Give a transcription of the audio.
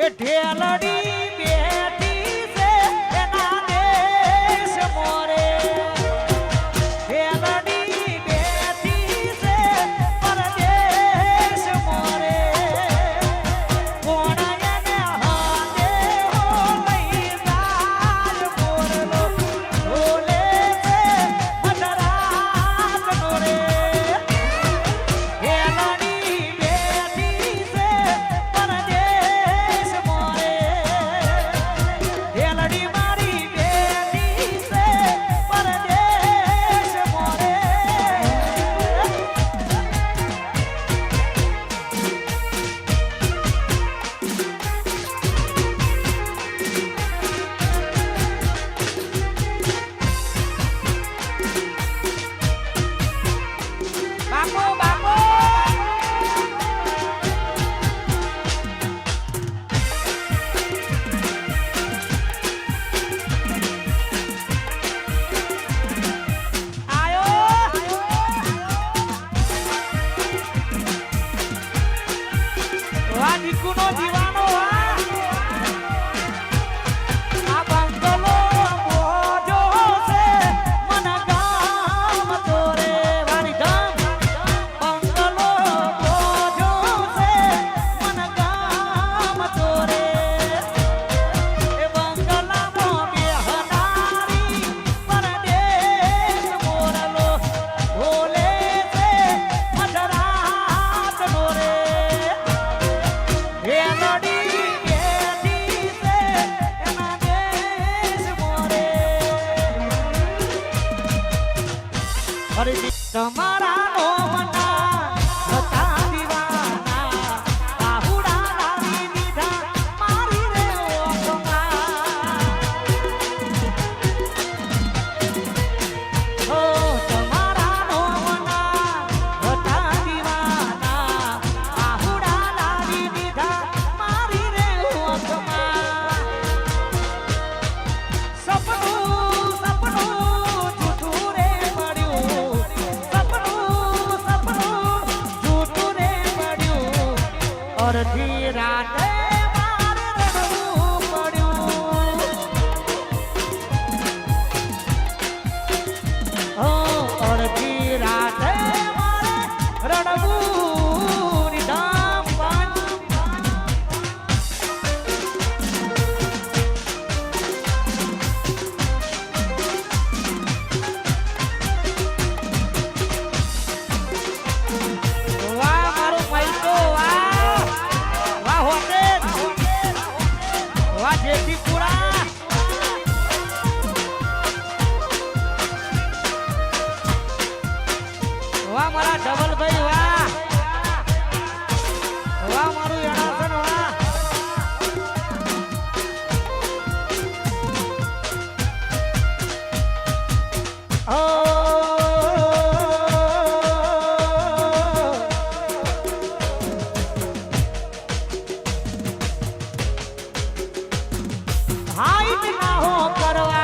એ ઢેલડી બેઠી છે એના દેશ મોરે ઢેલડી બેઠી છે પરદેશ મોરે કોણ એને હાથે હો લઈ જાય મોરલો ઢોલે છે મધરાત નો રે ઢેલડી બેઠી છે પરદેશ મોરે ઢેલડી મારી બેઠી છે પરદેશ મોરે બાપો બાપો આયો વા દીકુનો જીવાનો વા આ બંગલો મોજો છે મન ગામ તોરે વારી ગામ બંગલો મોજો છે મન ગામ તોરે એ બંગલામાં બેહનારી પરદેશ મોરલો ઢોલે છે મધરાત નો રે ઢેલડી બેઠી છે એના દેશ મોરે અરે તમારા નોમના હતા દીવાના બાહુડા લાવી દીધા મારી રે ઓખમાં ઓ તમારા નોમના હતા દીવાના બાહુડા લાવી દીધા મારી રે ઓખમાં સપનું જૂઠું રે પડ્યું સપનું જૂઠું રે પડ્યું અડધી રાતે મારે રડવું પડ્યું ઓ અડધી રાતે મારે રડવું ની ધામ પાંચ વાહ મારો પૈસો વાહ વાહ હોટેલ વાહ જેઠીપુરા વાહ મારા ધવલભાઈ વાહ વાહ મારું યણાસન વાહ હાઈટ ના હો કરવા